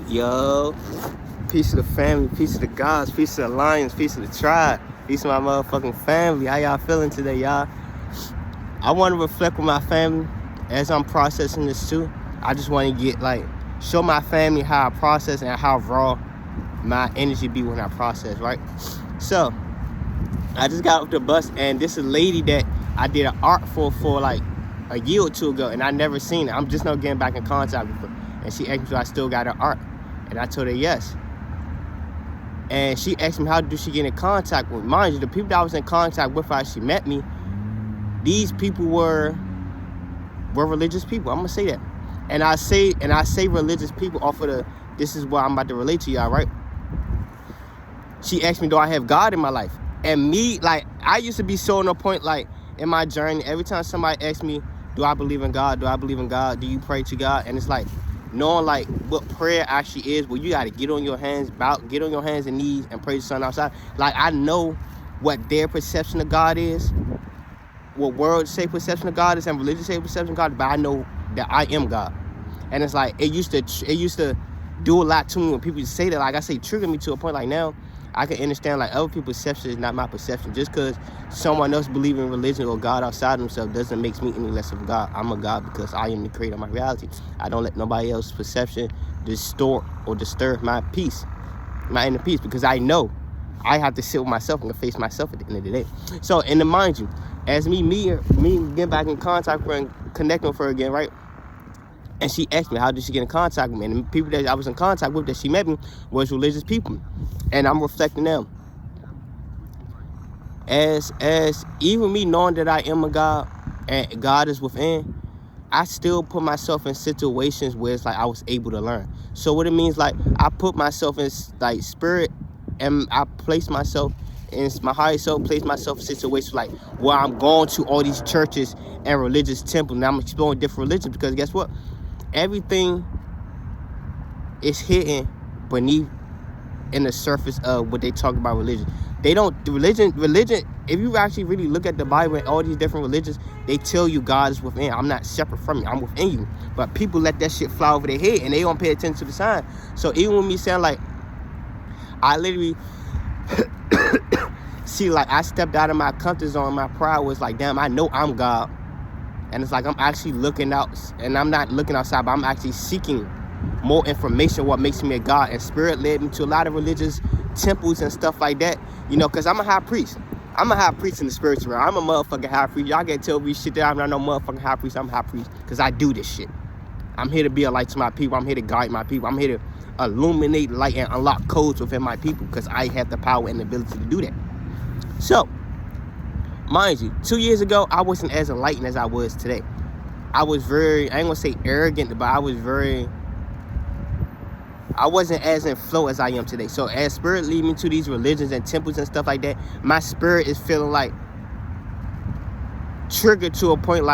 Yo, peace to the family, peace to the gods, peace to the lions, peace to the tribe, peace to my motherfucking family. How y'all feeling today, y'all? I want to reflect with my family as I'm processing this too. I just want to show my family how I process and how raw my energy be when I process, right? So, I just got off the bus, and this is a lady that I did an art for like a year or two ago, and I never seen it. I'm just now getting back in contact with her. And she asked me if I still got her art. And I told her yes. And she asked me how did she get in contact with me. Mind you, the people that I was in contact with after she met me, these people were religious people. I'm gonna say that. And I say religious people off of this is what I'm about to relate to y'all, right? She asked me, do I have God in my life? And me, I used to be so on a point, in my journey, every time somebody asked me, do I believe in God? Do I believe in God? Do you pray to God? And it's knowing what prayer actually is, where you got to get on your hands and knees and pray to something outside. I know what their perception of God is, what world say perception of God is, and religion say perception of God, but I know that I am God. And it's it used to do a lot to me when people say that. I say, trigger me to a point. Now I can understand other people's perception is not my perception. Just because someone else believes in religion or God outside themselves doesn't make me any less of a God. I'm a God because I am the creator of my reality. I don't let nobody else's perception distort or disturb my peace, my inner peace, because I know I have to sit with myself and face myself at the end of the day. So, and to mind you, as me getting back in contact with her and connecting with her again, right? And she asked me, how did she get in contact with me? And the people that I was in contact with that she met me was religious people. And I'm reflecting them. As even me knowing that I am a God and God is within, I still put myself in situations where it's I was able to learn. So what it means, I put myself in spirit, and I place myself in my higher self, place myself in situations where I'm going to all these churches and religious temples, and I'm exploring different religions, because guess what? Everything is hidden beneath in the surface of what they talk about religion. They don't, religion, if you actually really look at the Bible and all these different religions, they tell you God is within. I'm not separate from you, I'm within you. But people let that shit fly over their head and they don't pay attention to the sign. So even with me saying I literally see I stepped out of my comfort zone. My pride was damn, I know I'm God. And it's I'm actually looking out, and I'm not looking outside, but I'm actually seeking more information, what makes me a God. And spirit led me to a lot of religious temples and stuff like that, because I'm a high priest. I'm a high priest in the spiritual realm. I'm a motherfucking high priest. Y'all can't tell me shit that I'm not no motherfucking high priest. I'm a high priest because I do this shit. I'm here to be a light to my people. I'm here to guide my people. I'm here to illuminate light and unlock codes within my people, because I have the power and the ability to do that. So, mind you, 2 years ago, I wasn't as enlightened as I was today. I was very, I ain't gonna say arrogant, but I wasn't as in flow as I am today. So as spirit lead me to these religions and temples and stuff like that, my spirit is feeling triggered to a point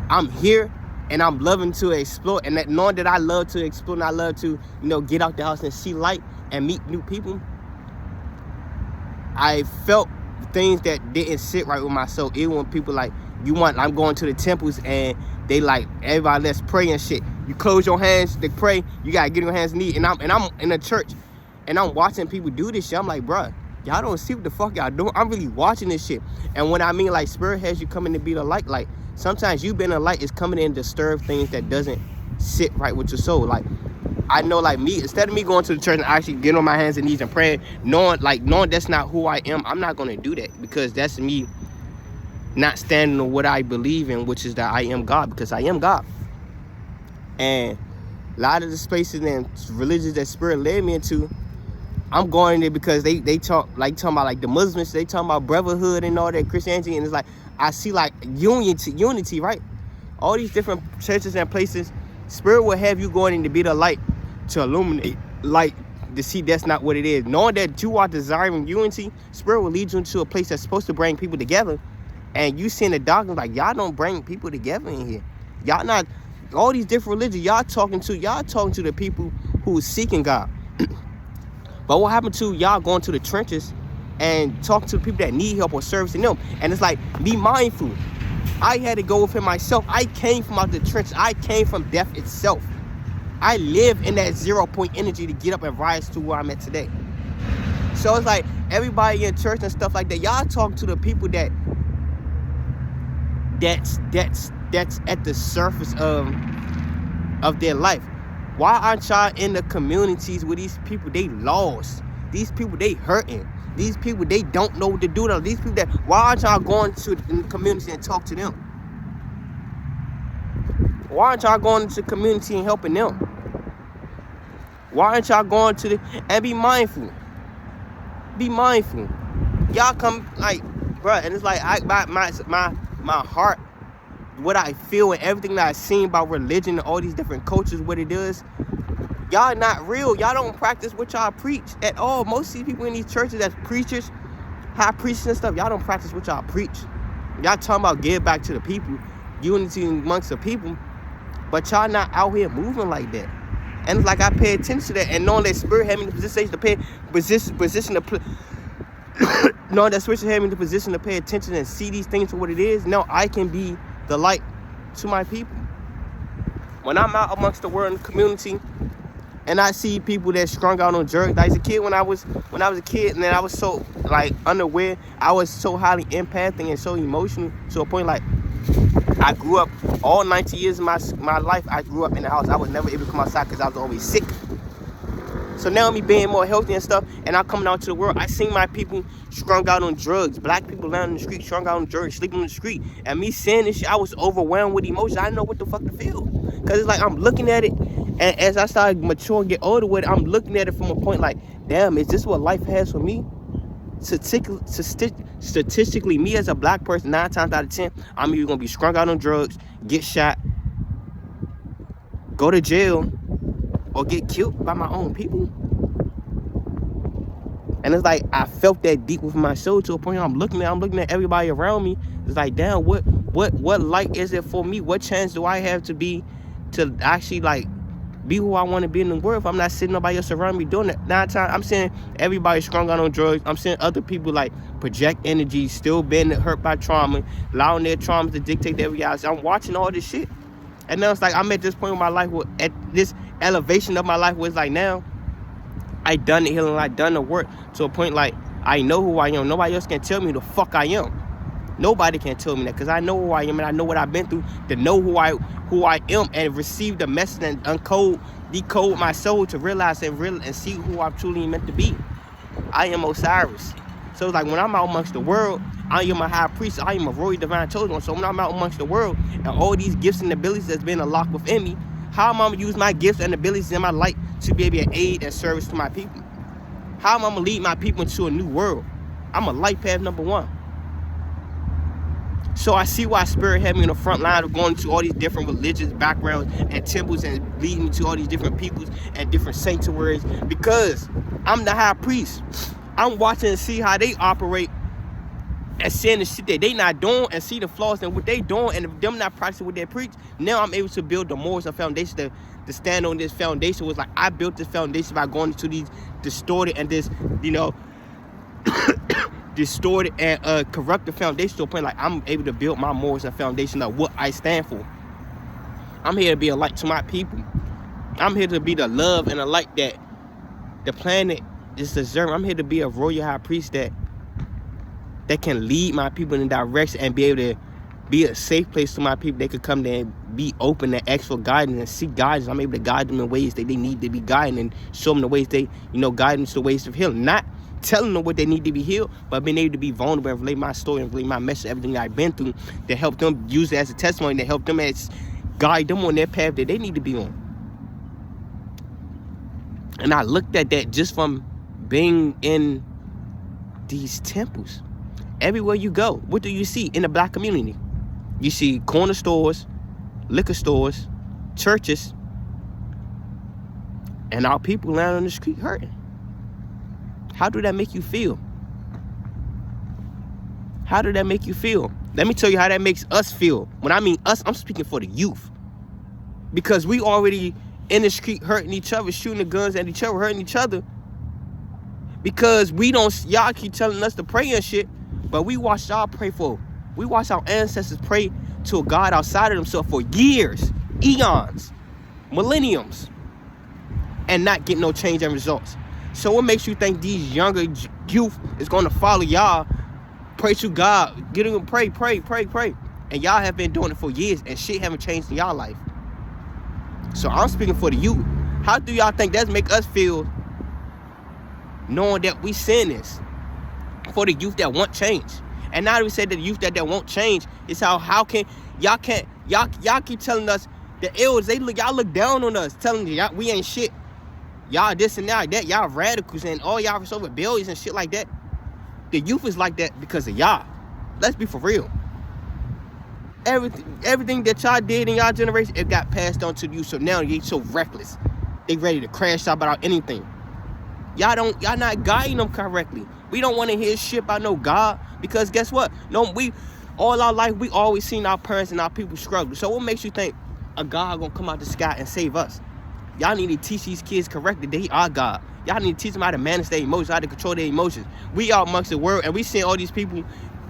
I'm here and I'm loving to explore, and that knowing that I love to explore and I love to, get out the house and see light and meet new people, I felt things that didn't sit right with myself. Even when people I'm going to the temples and they everybody let's pray and shit. You close your hands to pray, you gotta get on your hands and knees. And I'm in a church and I'm watching people do this shit. I'm bruh, y'all don't see what the fuck y'all doing. I'm really watching this shit. And when I mean spirit has you coming to be the light, sometimes you being a light is coming in to disturb things that doesn't sit right with your soul. I know me, instead of me going to the church and actually getting on my hands and knees and praying, knowing that's not who I am, I'm not gonna do that, because that's me not standing on what I believe in, which is that I am God, because I am God. And a lot of the spaces and religions that spirit led me into, I'm going there because they talk talking about the Muslims, they talking about brotherhood and all that, Christianity, and it's I see unity, right? All these different churches and places, spirit will have you going in to be the light, to illuminate light, to see that's not what it is. Knowing that you are desiring unity, spirit will lead you into a place that's supposed to bring people together, and you seeing the darkness y'all don't bring people together in here. Y'all not, all these different religions y'all talking to the people who is seeking God. But what happened to y'all going to the trenches and talking to the people that need help or servicing them? And it's be mindful. I had to go within myself. I came from out the trenches. I came from death itself. I live in that 0 point energy to get up and rise to where I'm at today. So it's like everybody in church and stuff like that, y'all talk to the people that's at the surface of their life. Why aren't y'all in the communities where these people, they lost? These people, they hurting. These people, they don't know what to do. These people why aren't y'all going to the community and talk to them? Why aren't y'all going into the community and helping them? Why aren't y'all going to and be mindful? Be mindful. Y'all come, like, bruh, and it's like, my heart, what I feel and everything that I've seen about religion and all these different cultures, what it does, y'all not real. Y'all don't practice what y'all preach at all. Most of these people in these churches that's preachers, high priests and stuff, y'all don't practice what y'all preach. Y'all talking about give back to the people, unity amongst the people, but y'all not out here moving like that. And it's like I pay attention to that, and knowing that Spirit had me in the position to pay knowing that Spirit had me in the position to pay attention and see these things for what it is. Now I can be the light to my people. When I'm out amongst the world in the community, and I see people that strung out on drugs. Like as a kid, when I was a kid, and then I was so like unaware, I was so highly empathic and so emotional to a point like I grew up all 90 years of my life. I grew up in the house. I was never able to come outside because I was always sick. So now me being more healthy and stuff, and I'm coming out to the world, I seen my people strung out on drugs. Black people down in the street, strung out on drugs, sleeping on the street. And me seeing this shit, I was overwhelmed with emotion. I didn't know what the fuck to feel. Because it's like I'm looking at it, and as I started mature and get older with it, I'm looking at it from a point like, damn, is this what life has for me? Statistically, me as a black person, 9 times out of 10, I'm either going to be strung out on drugs, get shot, go to jail, or get killed by my own people. And it's like I felt that deep within my soul to a point I'm looking at everybody around me. It's like, damn, what light is it for me? What chance do I have to actually like be who I want to be in the world if I'm not seeing nobody else around me doing that? 9 times I'm seeing everybody strung out on drugs. I'm seeing other people like project energy, still being hurt by trauma, allowing their traumas to dictate their reality. I'm watching all this shit. And now it's like I'm at this point in my life where, at this elevation of my life where it's like now I done the healing, I done the work to a point like I know who I am. Nobody else can tell me who the fuck I am. Nobody can tell me that because I know who I am and I know what I've been through to know who I am and receive the message and decode my soul to realize and see who I'm truly meant to be. I am Osiris. So it's like when I'm out amongst the world, I am a high priest. I am a royal divine chosen one. So when I'm out amongst the world and all these gifts and abilities that's been unlocked within me, how am I going to use my gifts and abilities in my light to be able to aid and service to my people? How am I going to lead my people into a new world? I'm a light path number 1. So I see why Spirit had me in the front line of going to all these different religious backgrounds and temples and leading me to all these different peoples and different sanctuaries, because I'm the high priest. I'm watching and see how they operate and seeing the shit that they not doing and see the flaws in what they doing and them not practicing what they preach. Now I'm able to build the morals and foundation to stand on this foundation. Was like I built this foundation by going into these distorted and this, distorted and corrupted foundation to a point like I'm able to build my morals and foundation of what I stand for. I'm here to be a light to my people. I'm here to be the love and the light that the planet is deserving. I'm here to be a royal high priest that can lead my people in the direction and be able to be a safe place to my people. They could come there and be open and ask for guidance and seek guidance. I'm able to guide them in ways that they need to be guided and show them the ways they, guide them to the ways of healing. Not telling them what they need to be healed, but being able to be vulnerable and relate my story and relate my message, everything that I've been through, to help them use it as a testimony, to help them guide them on their path that they need to be on. And I looked at that just from being in these temples. Everywhere you go, what do you see in the black community? You see corner stores, liquor stores, churches, and our people lying on the street hurting. How do that make you feel? How do that make you feel? Let me tell you how that makes us feel. When I mean us, I'm speaking for the youth. Because we already in the street hurting each other, shooting the guns at each other, hurting each other. Because y'all keep telling us to pray and shit, but we watched y'all pray for. We watched our ancestors pray to a God outside of themselves for years, eons, millenniums. and not get no change and results. So what makes you think these younger youth is going to follow y'all? Pray to God, get them, pray, and y'all have been doing it for years, and shit haven't changed in y'all life. So I'm speaking for the youth. How do y'all think that make us feel, knowing that we saying this for the youth that want change? And now that we say the youth that won't change, is how can y'all keep telling us the elders, y'all look down on us, telling y'all we ain't shit. Y'all this and that, y'all radicals and all y'all so rebellious and shit like that. The youth is like that because of y'all. Let's be for real. Everything that y'all did in y'all generation, it got passed on to you. So now they so reckless. They ready to crash out about anything. Y'all not guiding them correctly. We don't want to hear shit about no God, because guess what? All our life we always seen our parents and our people struggle. So what makes you think a God gonna come out the sky and save us? Y'all need to teach these kids correctly. They are God. Y'all need to teach them how to manage their emotions, how to control their emotions. We out amongst the world, and we see all these people.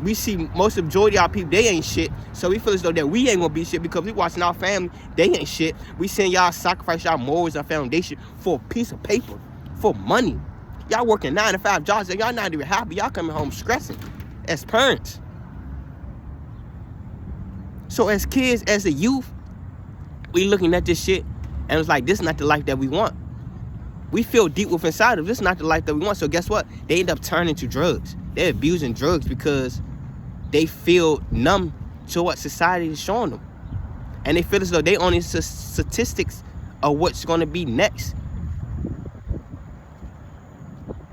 We see most of the majority of our people, they ain't shit. So we feel as though that we ain't gonna be shit because we watching our family, they ain't shit. We seeing y'all sacrifice y'all morals and foundation for a piece of paper, for money. Y'all working 9 to 5 jobs and y'all not even happy. Y'all coming home stressing as parents. So as kids, as a youth, we looking at this shit and it's like, this is not the life that we want. We feel deep within inside of this is not the life that we want. So guess what? They end up turning to drugs. They're abusing drugs because they feel numb to what society is showing them. And they feel as though they only statistics of what's going to be next.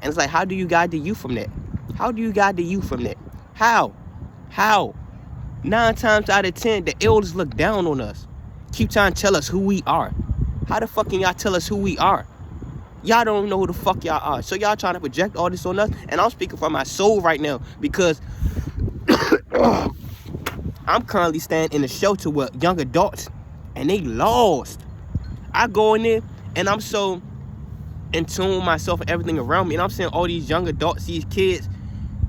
And it's like, how do you guide the youth from that? How do you guide the youth from that? How? 9 times out of 10, the elders look down on us. Keep trying to tell us who we are. How the fuck can y'all tell us who we are? Y'all don't know who the fuck y'all are. So y'all trying to project all this on us. And I'm speaking from my soul right now because I'm currently staying in a shelter with young adults and they lost. I go in there and I'm so in tune with myself and everything around me. And I'm seeing all these young adults, these kids,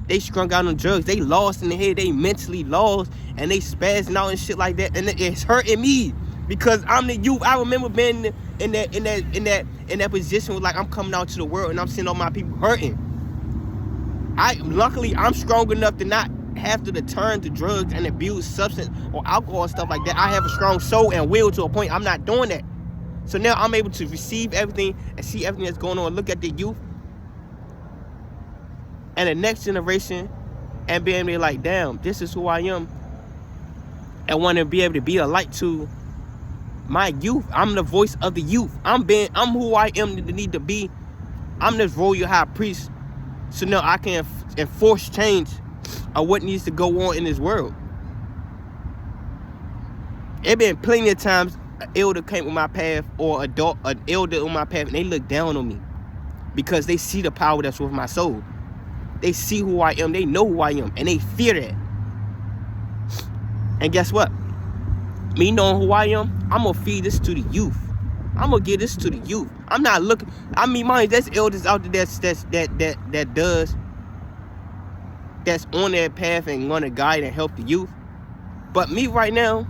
they strung out on drugs. They lost in the head. They mentally lost and they spazzing out and shit like that. And it's hurting me because I'm the youth. I remember being in that position where like I'm coming out to the world and I'm seeing all my people hurting. Luckily I'm strong enough to not have to turn to drugs and abuse substance or alcohol and stuff like that. I have a strong soul and will to a point. I'm not doing that. So now I'm able to receive everything and see everything that's going on. Look at the youth and the next generation and being able to be like, damn, this is who I am. And want to be able to be a light to my youth. I'm the voice of the youth. I'm who I am to need to be. I'm this royal high priest. So now I can enforce change of what needs to go on in this world. It been plenty of times an elder came on my path or an elder on my path and they look down on me because they see the power that's with my soul. They see who I am. They know who I am and they fear that. And guess what? Me knowing who I am, I'm going to feed this to the youth. I'm going to give this to the youth. I'm not looking. I mean, mind, there's elders out there that's on their path and going to guide and help the youth. But me right now,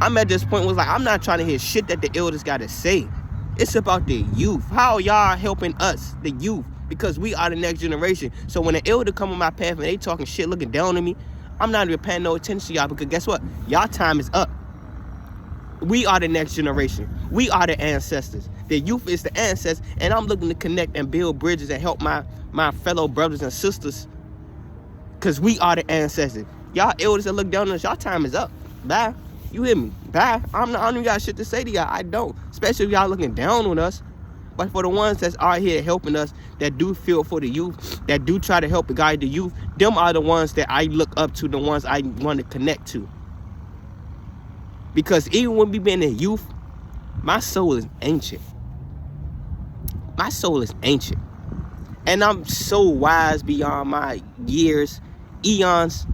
I'm at this point where like, I'm not trying to hear shit that the elders got to say. It's about the youth. How y'all helping us, the youth? Because we are the next generation. So when an elder come on my path and they talking shit, looking down on me, I'm not even paying no attention to y'all because guess what? Y'all time is up. We are the next generation. We are the ancestors. The youth is the ancestors, and I'm looking to connect and build bridges and help my fellow brothers and sisters because we are the ancestors. Y'all elders that look down on us, y'all time is up. Bye. You hear me? Bye. I don't even got shit to say to y'all. I don't. Especially if y'all looking down on us. But for the ones that's out here helping us, that do feel for the youth, that do try to help and guide the youth, them are the ones that I look up to, the ones I want to connect to. Because even when we been in youth, my soul is ancient. My soul is ancient. And I'm so wise beyond my years, eons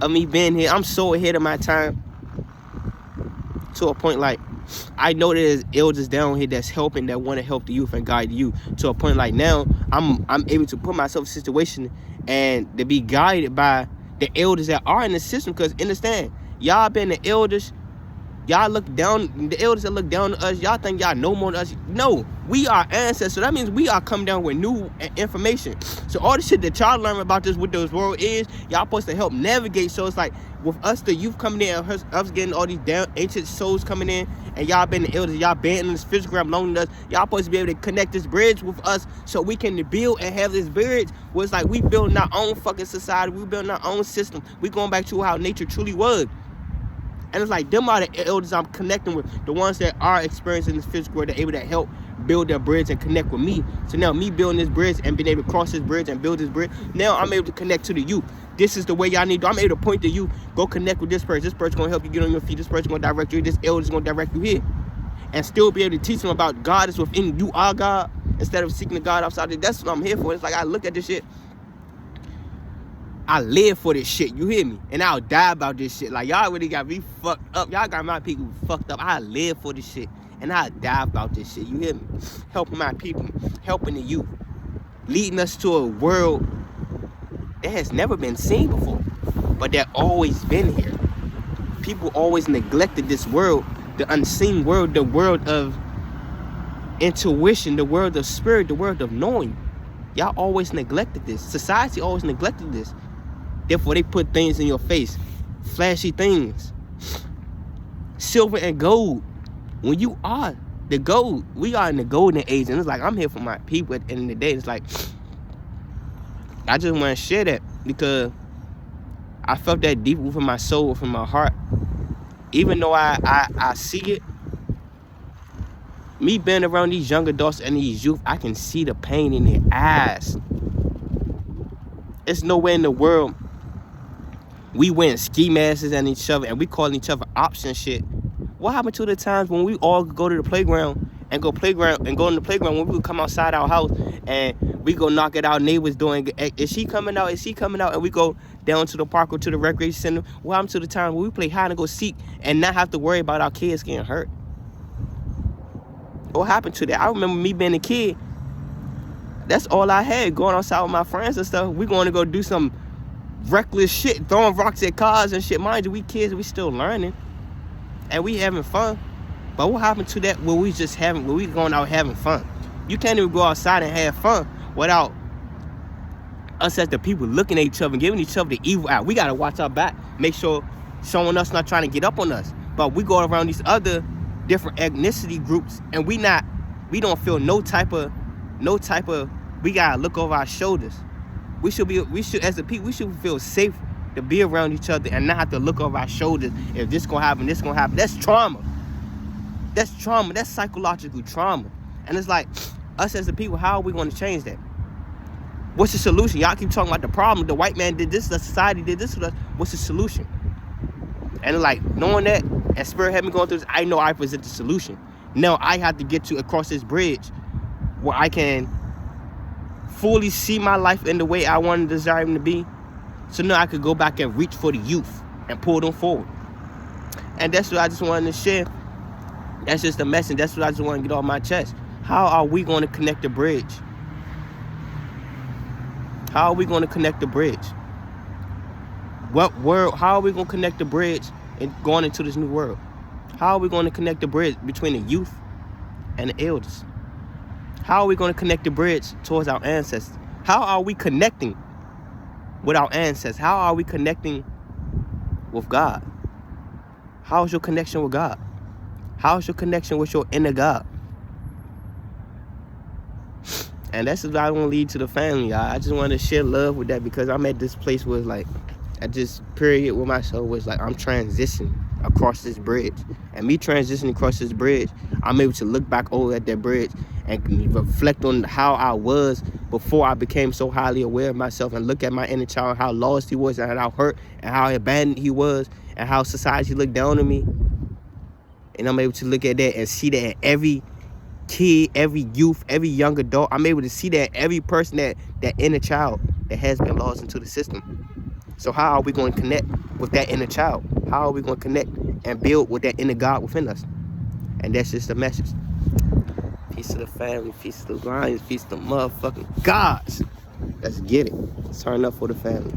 of me being here. I'm so ahead of my time. To a point like, I know there's elders down here that's helping, that want to help the youth and guide the youth. To a point like now, I'm able to put myself in a situation and to be guided by the elders that are in the system. Because understand, y'all been the elders. Y'all look down, the elders that look down on us, y'all think y'all know more than us. No, we are ancestors. So that means we are coming down with new information. So all the shit that y'all learn about this, what this world is, y'all supposed to help navigate. So it's like with us, the youth coming in, us getting all these damn ancient souls coming in, and y'all been the elders, y'all been in this physical realm longer than us. Y'all supposed to be able to connect this bridge with us so we can build and have this bridge where it's like we building our own fucking society, we building our own system. We going back to how nature truly was. And it's like them are the elders I'm connecting with, the ones that are experiencing this physical world, they're able to help build their bridge and connect with me. So now me building this bridge and being able to cross this bridge and build this bridge, now I'm able to connect to the youth. This is the way y'all need to. I'm able to point to you, go connect with this person. This person's gonna help you get on your feet. This person's gonna direct you. This elder's gonna direct you here. And still be able to teach them about God is within you, are God, instead of seeking the God outside. That's what I'm here for. It's like I look at this shit. I live for this shit, you hear me? And I'll die about this shit. Like, y'all really got me fucked up. Y'all got my people fucked up. I live for this shit. And I'll die about this shit, you hear me? Helping my people, helping the youth. Leading us to a world that has never been seen before. But that always been here. People always neglected this world, the unseen world, the world of intuition, the world of spirit, the world of knowing. Y'all always neglected this. Society always neglected this. Therefore, they put things in your face. Flashy things. Silver and gold. When you are the gold, we are in the golden age. And it's like, I'm here for my people at the end of the day. It's like, I just want to share that because I felt that deep within my soul, within my heart. Even though I see it, me being around these young adults and these youth, I can see the pain in their eyes. There's nowhere in the world we wearing ski masks at each other and we calling each other ops and shit. What happened to the times when we all go to the playground and go in the playground when we would come outside our house and we go knock at our neighbors doing, is she coming out? Is he coming out? And we go down to the park or to the recreation center. What happened to the time when we play hide and go seek and not have to worry about our kids getting hurt? What happened to that? I remember me being a kid. That's all I had, going outside with my friends and stuff. We going to go do some reckless shit, throwing rocks at cars and shit. Mind you, we kids, we still learning. And we having fun. But what happened to that when we going out having fun? You can't even go outside and have fun without us as the people looking at each other and giving each other the evil eye. We got to watch our back, make sure someone else not trying to get up on us. But we go around these other different ethnicity groups and we don't feel no type of, we gotta look over our shoulders. We should as a people, we should feel safe to be around each other and not have to look over our shoulders. If this gonna happen, this gonna happen. That's trauma. That's trauma. That's psychological trauma. And it's like, us as a people, how are we gonna change that? What's the solution? Y'all keep talking about the problem. The white man did this, the society did this with us. What's the solution? And like, knowing that, and Spirit had me going through this, I know I present the solution. Now I have to get to across this bridge where I can fully see my life in the way I want and desire him to be. So now I could go back and reach for the youth and pull them forward. And that's what I just wanted to share. That's just the message. That's what I just want to get off my chest. How are we going to connect the bridge? How are we going to connect the bridge? What world? How are we going to connect the bridge and going into this new world? How are we going to connect the bridge between the youth and the elders? How are we going to connect the bridge towards our ancestors? How are we connecting with our ancestors? How are we connecting with God? How is your connection with God? How is your connection with your inner God? And that's what I want to lead to the family. I just want to share love with that because I'm at this place where it's like, at this period with myself was like, I'm transitioning across this bridge. And me transitioning across this bridge, I'm able to look back over at that bridge and reflect on how I was before I became so highly aware of myself and look at my inner child, how lost he was and how hurt and how abandoned he was and how society looked down on me. And I'm able to look at that and see that in every kid, every youth, every young adult. I'm able to see that in every person, that inner child that has been lost into the system. So how are we going to connect with that inner child? How are we going to connect and build with that inner God within us? And that's just the message. Peace to the family, peace to the Lions, peace to the motherfucking gods. Let's get it. Let's turn up for the family.